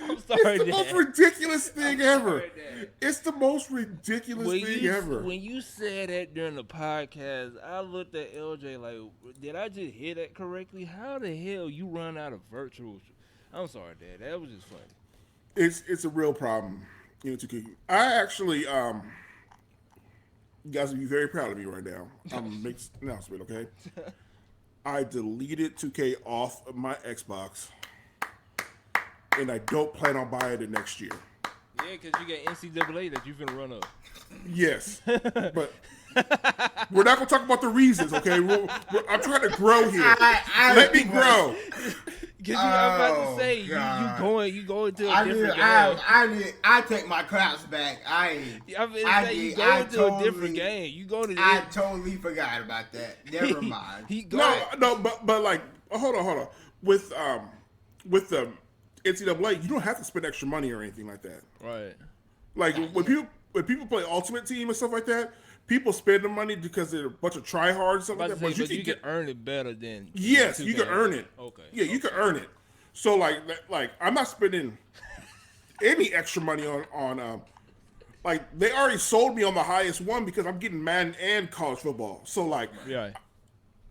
I'm sorry, It's the Dad. most ridiculous thing ever. Sorry, Dad. It's the most ridiculous thing ever. When you said that during the podcast, I looked at LJ like, did I just hear that correctly? How the hell you run out of virtual shoes? I'm sorry, Dad. That was just funny. It's a real problem. You know, 2K. I actually you guys will be very proud of me right now. I'm gonna make an announcement, okay? I deleted 2K off of my Xbox, and I don't plan on buying it next year. Yeah, because you got NCAA that you finna run up. Yes, but we're not gonna talk about the reasons, okay? I'm trying to grow here. Let me grow. Because I'm about to say you going to a different game. I take my claps back. I'm going to a different game. You go to. I totally forgot about that. Never mind. But like, hold on. With the NCAA, you don't have to spend extra money or anything like that. Right. Like when people play Ultimate Team and stuff like that, people spend the money because they're a bunch of tryhards and stuff like that. But you can earn it better than. Yes, you can earn it. Okay. Yeah, you can earn it. So like I'm not spending any extra money on like they already sold me on the highest one because I'm getting Madden and college football. So like Yeah.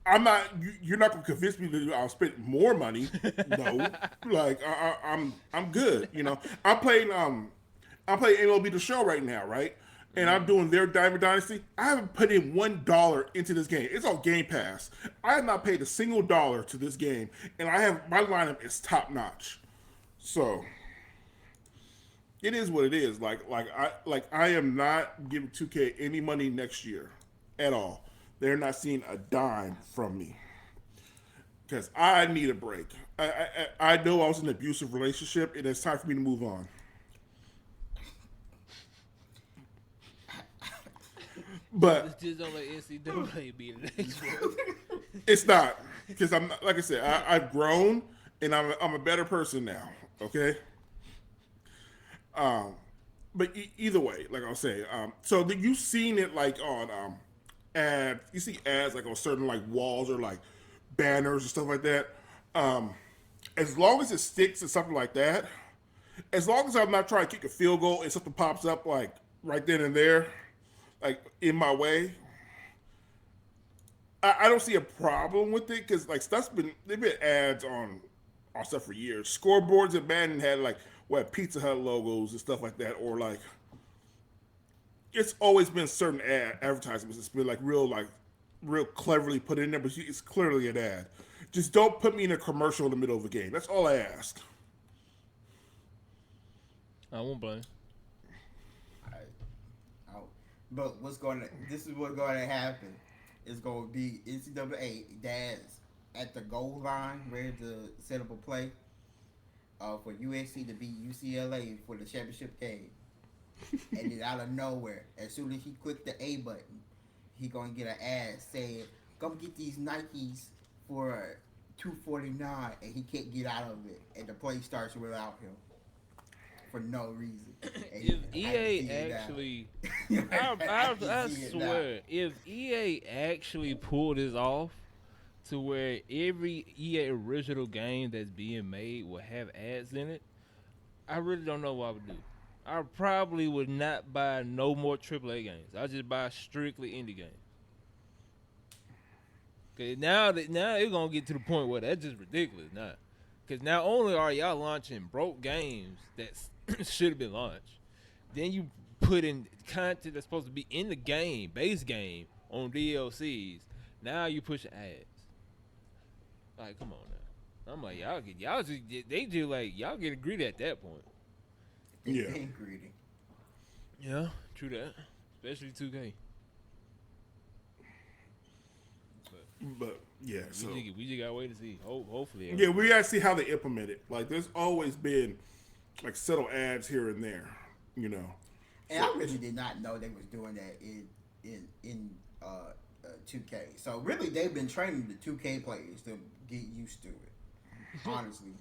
I'm not. You're not gonna convince me that I'll spend more money. No, like I'm good. You know, I'm playing MLB The Show right now, right? And I'm doing their Diamond Dynasty. I haven't put in $1 into this game. It's on Game Pass. I have not paid a single dollar to this game, and my lineup is top notch. So it is what it is. Like I am not giving 2K any money next year at all. They're not seeing a dime from me because I need a break. I know I was in an abusive relationship, and it's time for me to move on. But just don't let NCAA be the next one. it's not because I'm like I said, I've grown and I'm a better person now. Okay. But either way, like I was saying, so you've seen it like on ads. You see ads like on certain like walls or like banners and stuff like that. As long as it sticks to something like that, as long as I'm not trying to kick a field goal and something pops up like right then and there, like in my way, I don't see a problem with it because like they've been ads on stuff for years. Scoreboards at Madden had like Pizza Hut logos and stuff like that, or like it's always been certain advertisements. It's been like real cleverly put in there, but it's clearly an ad. Just don't put me in a commercial in the middle of a game. That's all I ask. I won't blame. But this is what's going to happen. It's going to be NCAA dads at the goal line ready to set up a play. for USC to beat UCLA for the championship game, and then out of nowhere, as soon as he clicked the A button, he gonna get an ad saying, "Come get these Nikes for $249," and he can't get out of it, and the play starts without him for no reason. And If EA actually, I swear, if EA actually pulled this off to where every EA original game that's being made will have ads in it, I really don't know what I would do. I probably would not buy no more AAA games. I just buy strictly indie games. Cause now it's gonna get to the point where that's just ridiculous now. Cause not only are y'all launching broke games that should have been launched, then you put in content that's supposed to be in the game, base game, on DLCs. Now you push ads. Like, come on now. I'm like, they do like y'all get greedy at that point. Yeah. Greedy. Yeah, true that. Especially 2K. But yeah, so We just gotta wait to see. Hopefully. yeah, we gotta see how they implement it. Like, there's always been like subtle ads here and there, you know. And I really did not know they was doing that in 2K. So really, they've been training the 2K players to get used to it. Honestly,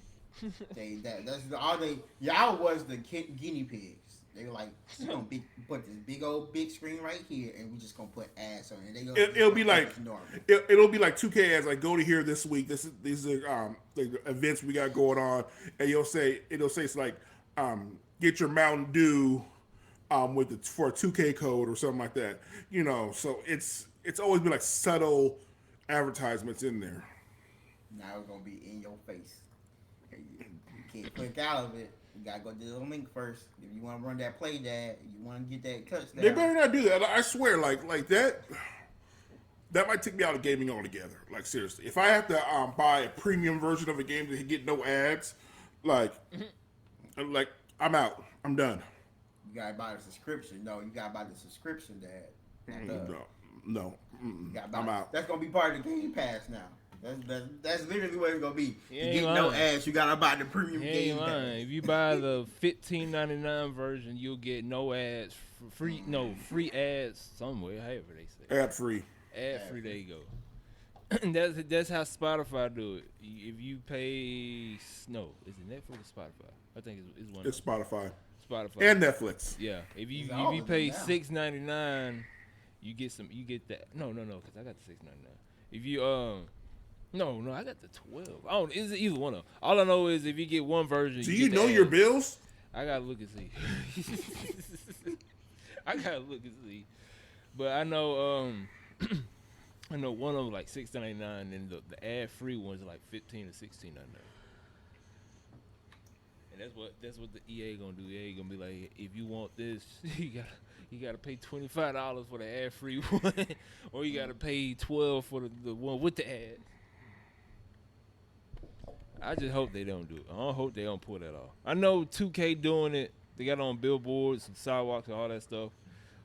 that's all they. Y'all was the guinea pigs. They were like, we're gonna put this big screen right here, and we just gonna put ads on it. It'll be like it'll be like 2K ads. Like, go to here this week. These are the events we got going on, and it'll say it's like get your Mountain Dew for a 2K code or something like that. You know, so it's always been like subtle advertisements in there. Now it's gonna be in your face. You can't click out of it. You gotta go to the link first if you want to run that play dad. You want to get that touchdown. They better not do that. I swear, like that. That might take me out of gaming altogether. Like, seriously, if I have to buy a premium version of a game to get no ads, like I'm out. I'm done. You gotta buy the subscription. No, you gotta buy the subscription, Dad. No. I'm out. That's gonna be part of the Game Pass now. That's literally what it's gonna be. You get no ads, you gotta buy the premium Game Pass. If you buy the $15.99 version, you'll get no ads, free ads somewhere. However they say. Ad free. Ad free. There you go. That's how Spotify do it. If you pay, is it Netflix or Spotify? I think it's one. It's Spotify. Spotify and Netflix. Yeah. If you pay $6.99, you get that. No, because I got the $6.99. If you No, I got the 12. Is it either one of them? All I know is if you get one version. Do you know your bills? I gotta look and see. But I know I know one of them like $6.99 and the ad free ones are like $15 or $16.99. And that's what the EA gonna do. EA gonna be like, if you want this, you gotta pay $25 for the ad free one, or you gotta pay $12 for the one with the ad. I just hope they don't do it. I don't hope they don't pull that off. I know 2K doing it. They got it on billboards and sidewalks and all that stuff,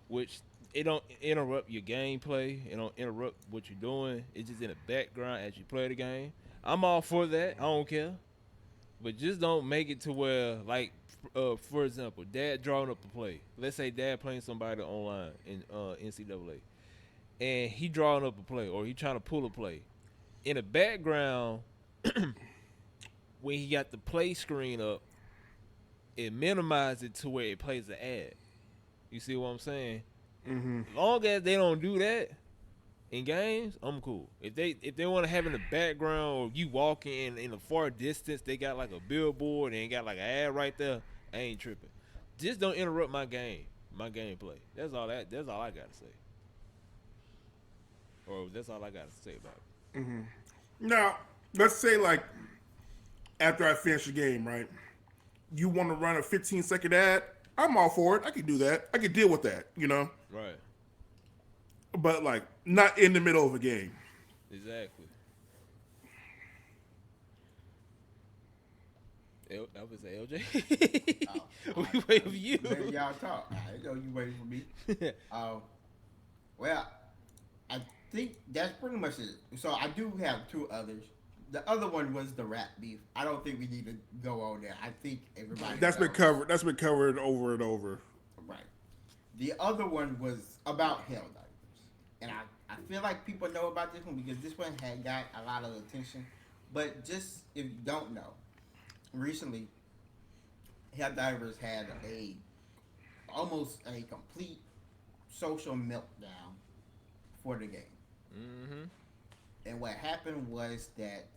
which it don't interrupt your gameplay. It don't interrupt what you're doing. It's just in the background as you play the game. I'm all for that. I don't care. But just don't make it to where, like, for example, Dad drawing up a play. Let's say Dad playing somebody online in NCAA, and he drawing up a play or he trying to pull a play. In the background, when he got the play screen up, it minimizes it to where it plays the ad. You see what I'm saying? Mm-hmm. As long as they don't do that in games, I'm cool. If they want to have in the background, or you walking in a far distance, they got like a billboard and got like an ad right there, I ain't tripping. Just don't interrupt my gameplay. That's all I gotta say. Or that's all I gotta say about it. Mm-hmm. Now, let's say like after I finish the game, right? You want to run a 15-second ad? I'm all for it. I can do that. I can deal with that, you know? Right. But, like, not in the middle of a game. Exactly. I was LJ. We wait for you. Maybe y'all talk. I know you waiting for me. Well, I think that's pretty much it. So I do have two others. The other one was the rap beef. I don't think we need to go on there. I think everybody That's been knows. covered. That's been covered over and over. Right. The other one was about HellDivers. And I feel like people know about this one because this one had got a lot of attention. But just if you don't know, recently HellDivers had a almost a complete social meltdown for the game. Mm-hmm. And what happened was that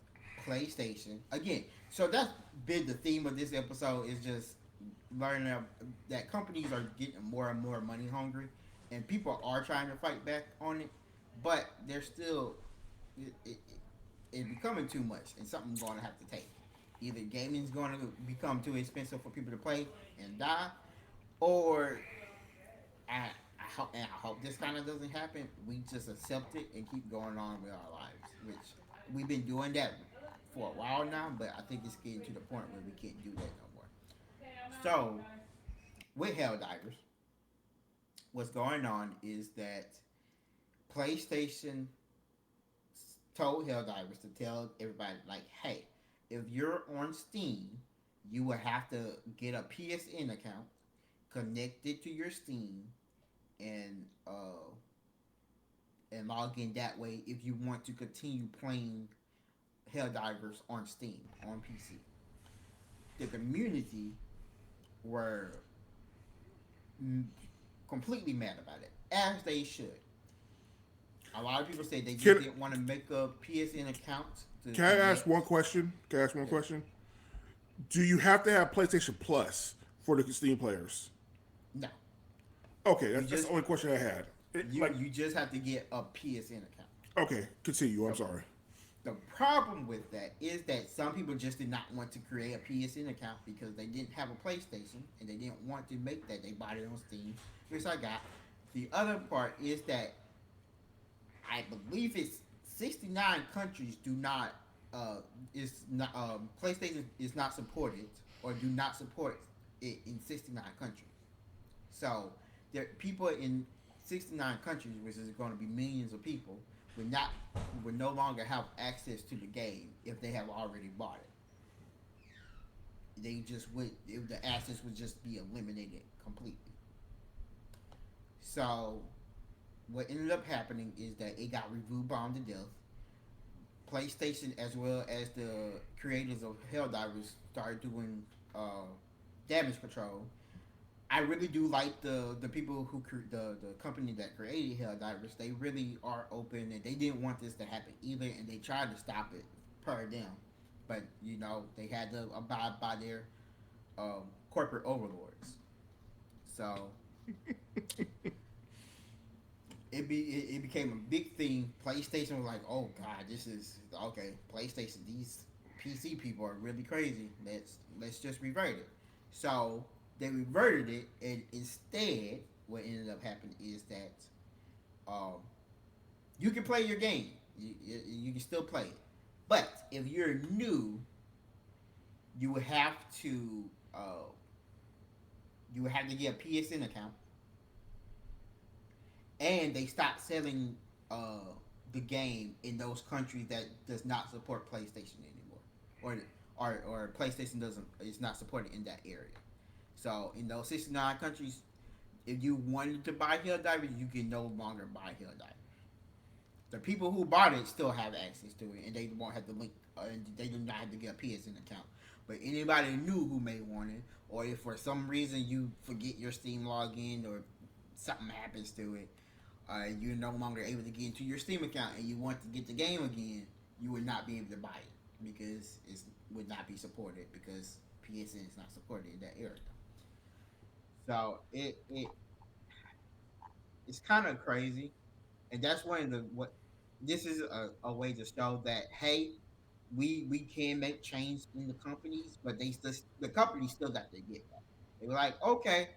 PlayStation again. So that's been the theme of this episode is just learning that companies are getting more and more money hungry, and people are trying to fight back on it, but they're still it becoming too much, and something's going to have to take. Either gaming's going to become too expensive for people to play and die, or I hope this kind of doesn't happen. We just accept it and keep going on with our lives, which we've been doing that for a while now. But I think it's getting to the point where we can't do that no more. So with Helldivers, what's going on is that PlayStation told Helldivers to tell everybody like, hey, if you're on Steam, you will have to get a PSN account connected to your Steam and log in that way if you want to continue playing Helldivers on Steam on PC. The community were completely mad about it, as they should. A lot of people say they just Can didn't want to make a PSN account to Can I ask connect. one question? Can I ask one Yeah. question? Do you have to have PlayStation Plus for the Steam players? No, Okay, you that's just the only question I had. you just have to get a PSN account. Okay, continue. I'm The, sorry. the problem with that is that some people just did not want to create a PSN account because they didn't have a PlayStation and they didn't want to make that. They bought it on Steam, which I got. The other part is that I believe it's 69 countries do not is not PlayStation is not supported or do not support it in 69 countries. So there people in 69 countries, which is going to be millions of people, would not would no longer have access to the game if they have already bought it. They just would the access would just be eliminated completely. So what ended up happening is that it got review bombed to death. PlayStation, as well as the creators of Helldivers, started doing damage control. I really do like the people the company that created Helldivers. They really are open, and they didn't want this to happen either, and they tried to stop it per them, but they had to abide by their corporate overlords. So it became a big thing. PlayStation was like, "Oh God, this is okay." PlayStation, these PC people are really crazy. Let's just revert it. So they reverted it, and instead, what ended up happening is that um, you can play your game. You can still play it, but if you're new, you would have to uh, you would have to get a PSN account, and they stopped selling uh, the game in those countries that does not support PlayStation anymore, or PlayStation doesn't is not supported in that area. So in those 69 countries, if you wanted to buy Helldivers, you can no longer buy Helldivers. The people who bought it still have access to it, and they won't have to link. And they do not have to get a PSN account. But anybody new who may want it, or if for some reason you forget your Steam login, or something happens to it, you're no longer able to get into your Steam account, and you want to get the game again, you would not be able to buy it because it would not be supported because PSN is not supported in that area. So it's kind of crazy, and that's one of the what this is a way to show that hey, we can make change in the companies, but the companies still got to get that. They were like, okay,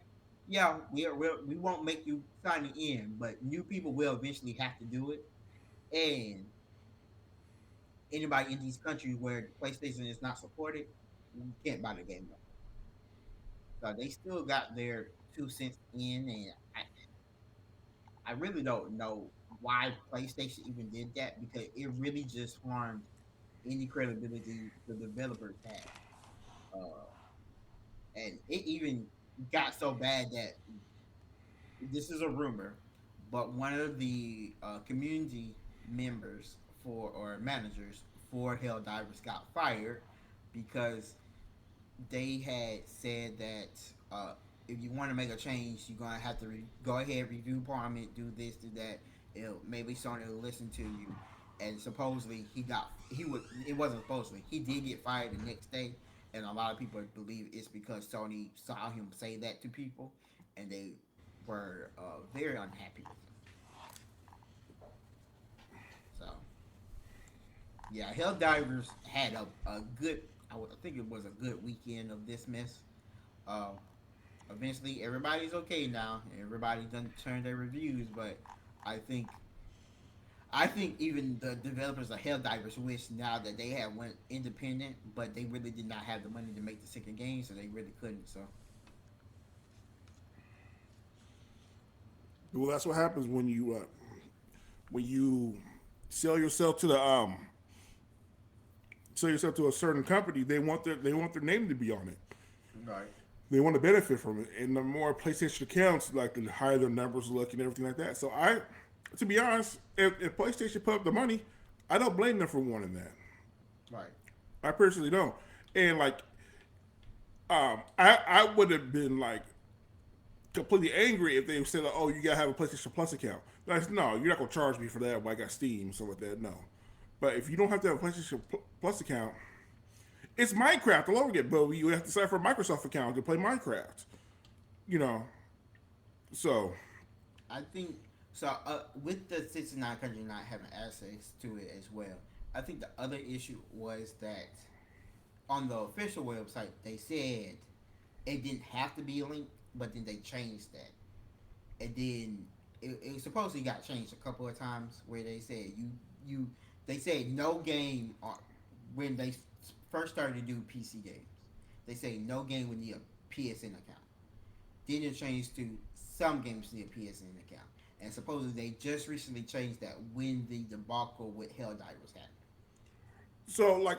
yeah, we won't make you sign it in, but new people will eventually have to do it, and anybody in these countries where PlayStation is not supported, you can't buy the game. So they still got their 2 cents in, and I really don't know why PlayStation even did that because it really just harmed. any credibility the developers had. Uh, and it even got so bad that this is a rumor, but one of the community members for or managers for HellDivers got fired because they had said that if you want to make a change, you're gonna have to go ahead, review Parliament, do this, do that. Maybe Sony will listen to you. And supposedly he would it wasn't supposedly he did get fired the next day, and a lot of people believe it's because Sony saw him say that to people, and they were very unhappy with him. So yeah, Helldivers had a good I think it was a good weekend of this mess. Uh, Eventually everybody's okay now. Everybody done turned their reviews, but I think I think even the developers of Helldivers wish now that they had went independent, but they really did not have the money to make the second game, so they really couldn't. So Well, that's what happens when you sell yourself to the sell yourself to a certain company. They want their name to be on it. right, They want to benefit from it, and the more PlayStation accounts, like the higher their numbers look and everything like that. So to be honest, if PlayStation put up the money, I don't blame them for wanting that. right, I personally don't. And like, I would have been like completely angry if they said, like, "Oh, you gotta have a PlayStation Plus account." Like, no, you're not gonna charge me for that. When I got Steam, so with that, no. But if you don't have to have a PlayStation Plus account, it's Minecraft all over again. But you have to sign for a Microsoft account to play Minecraft. You know, so I think so. With the 69 country not having access to it as well, I think the other issue was that on the official website they said it didn't have to be a link, but then they changed that, and then it supposedly got changed a couple of times where they said you they said no game when they first started to do PC games. They say no game would need a PSN account. Then it changed to some games need a PSN account. And supposedly they just recently changed that when the debacle with Helldivers happened. like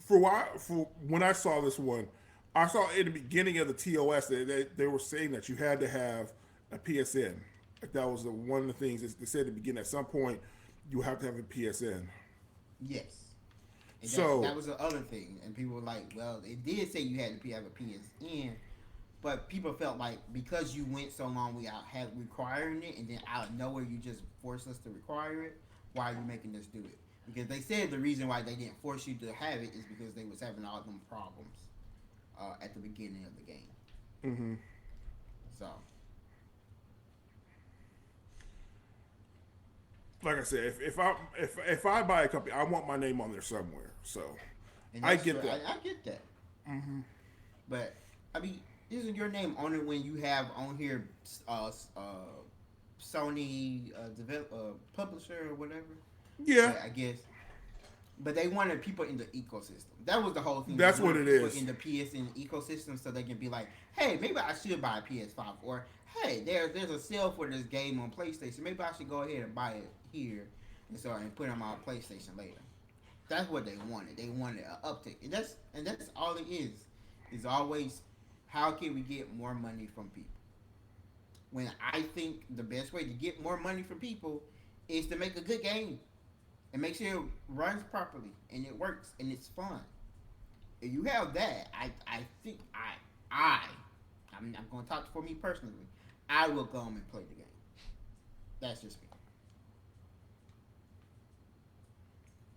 for when I saw this one, I saw in the beginning of the TOS that they were saying that you had to have a PSN. Like that was one of the things they said at the beginning. At some point, you have to have a PSN. Yes. And that So was the other thing. And people were like, well, it did say you had to have a PSN, but people felt like because you went so long without requiring it, and then out of nowhere you just forced us to require it, why are you making us do it? Because they said the reason why they didn't force you to have it is because they was having all them problems at the beginning of the game. mm-hmm. So like I said, if I buy a company, I want my name on there somewhere. So and I that's get true. that. I get that. But I mean, isn't your name on it when you have on here Sony publisher or whatever? Yeah, But I guess. But they wanted people in the ecosystem. That was the whole thing. that's They what wanted it people is. in the PSN ecosystem, so they can be like, "Hey, maybe I should buy a PS5," or "Hey, there's a sale for this game on PlayStation. Maybe I should go ahead and buy it here, and put it on my PlayStation later." That's what they wanted. They wanted an uptick, and that's all it is. Is always how can we get more money from people? When I think the best way to get more money from people is to make a good game and make sure it runs properly and it works and it's fun. If you have that, I think I'm going to talk for me personally. I will go home and play the game. That's just me.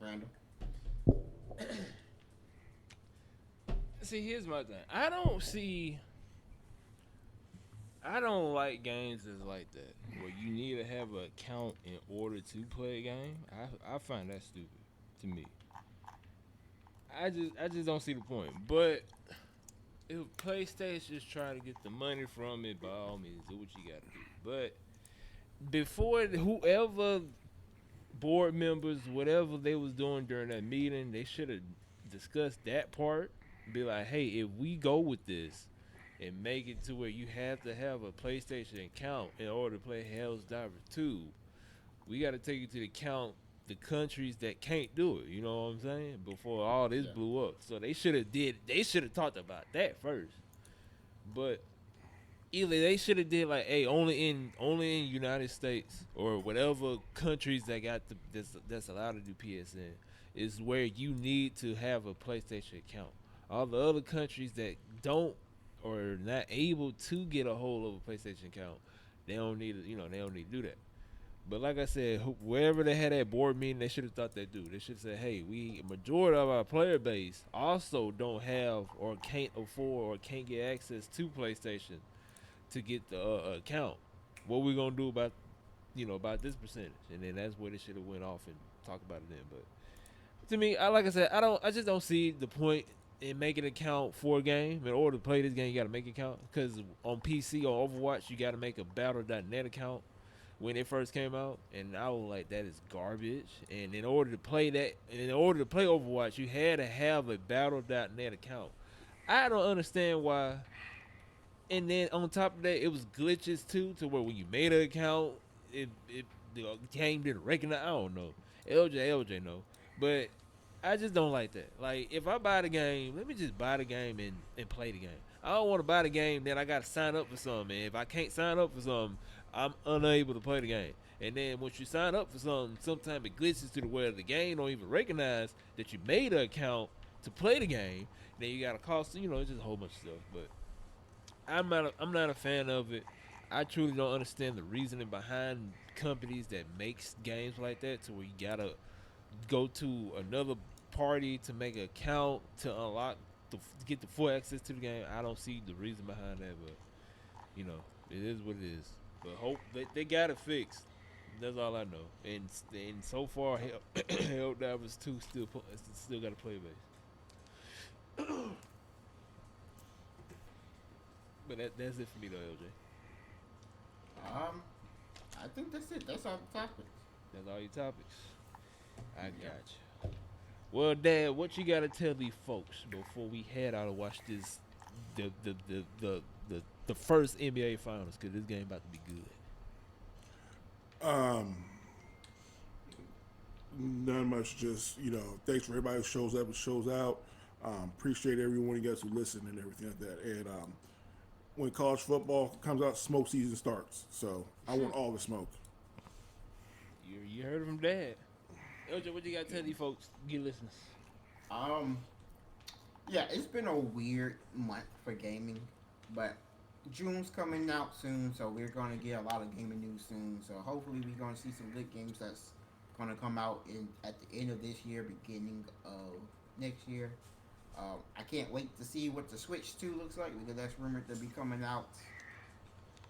Randall. See, here's my thing. I don't like games that's like that, where you need to have an account in order to play a game. I find that stupid to me. I just don't see the point. But if PlayStation's trying to get the money from it, by all means, do what you gotta do. But before whoever board members, whatever they was doing during that meeting, they should have discussed that part. Be like, hey, if we go with this and make it to where you have to have a PlayStation account in order to play Hell's Diver 2, we got to take it to the account the countries that can't do it. You know what I'm saying? Before all this Yeah. blew up, so they should have talked about that first. But either they should have did like, hey, only in United States or whatever countries that got that's allowed to do PSN is where you need to have a PlayStation account. All the other countries that don't or not able to get a hold of a PlayStation account, they don't need to, they don't need to do that. But like I said, wherever they had that board meeting, they should have thought that dude. They should have said, "Hey, we majority of our player base also don't have or can't afford or can't get access to PlayStation to get the account. What we gonna do about this percentage?" And then that's where they should have went off and talked about it then. But to me, like I said, I just don't see the point in making an account for a game. In order to play this game, you gotta make an account. Because on PC or Overwatch, you gotta make a Battle.net account when it first came out, and I was like, that is garbage. And in order to play Overwatch, you had to have a Battle.net account. I don't understand why. And then on top of that, it was glitches too, to where when you made an account, the game didn't recognize. I don't know. LJ know, but I just don't like that. Like, if I buy the game, let me just buy the game and play the game. I don't want to buy the game, then I got to sign up for something. And if I can't sign up for something, I'm unable to play the game. And then once you sign up for something, sometimes it glitches to the where the game don't even recognize that you made an account to play the game. Then you got to cost, it's just a whole bunch of stuff. But I'm not a fan of it. I truly don't understand the reasoning behind companies that makes games like that, to where you gotta go to another party to make an account to unlock to get the full access to the game. I don't see the reason behind that, but it is what it is. But hope they got it fixed. That's all I know. And so far, HellDivers 2 still got a play base. But that's it for me though, LJ. I think that's it. That's all the topics. That's all your topics. I got you. Well, Dad, what you gotta tell these folks before we head out and watch this the first NBA Finals? Cause this game about to be good. Not much. Just thanks for everybody who shows up and shows out. Appreciate everyone you guys who listen and everything like that. And when college football comes out, smoke season starts. So I want all the smoke. You heard it from Dad. LJ, what you got to tell these folks, get listeners? Yeah, it's been a weird month for gaming, but June's coming out soon, so we're gonna get a lot of gaming news soon. So hopefully we're gonna see some good games that's gonna come out at the end of this year, beginning of next year. I can't wait to see what the Switch 2 looks like, because that's rumored to be coming out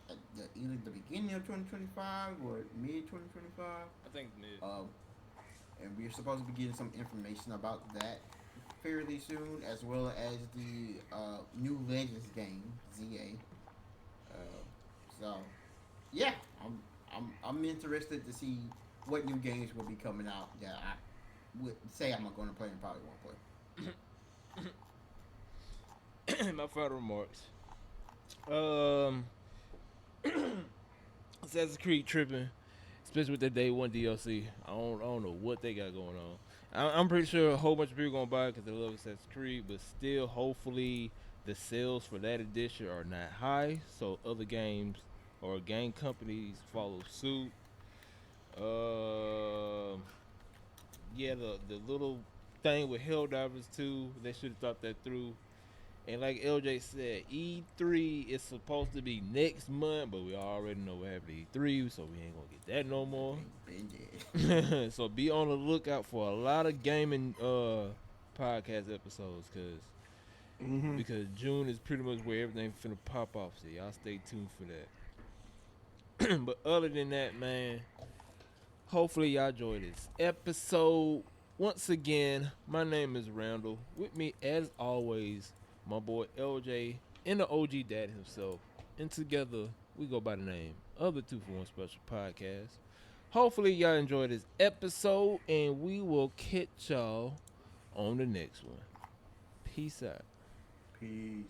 at either the beginning of 2025 or mid 2025. I think mid. And we're supposed to be getting some information about that fairly soon, as well as the new Legends game, ZA. So, yeah, I'm interested to see what new games will be coming out that I would say I'm going to play and probably won't play. My final remarks. Assassin's Creed tripping, especially with the day one DLC. I don't know what they got going on. I'm pretty sure a whole bunch of people gonna buy it because they love Assassin's Creed, but still, hopefully, the sales for that edition are not high, so other games or game companies follow suit. Yeah, the little thing with HellDivers 2, they should have thought that through. And like LJ said, E3 is supposed to be next month, but we already know what happened to E3, so we ain't gonna get that no more. So be on the lookout for a lot of gaming podcast episodes, because June is pretty much where everything finna pop off. So y'all stay tuned for that. But other than that, man, hopefully y'all enjoy this episode. Once again, my name is Randall. With me, as always, my boy LJ and the OG dad himself. And together, we go by the name of the 2 for 1 Special Podcast. Hopefully, y'all enjoyed this episode, and we will catch y'all on the next one. Peace out. Peace.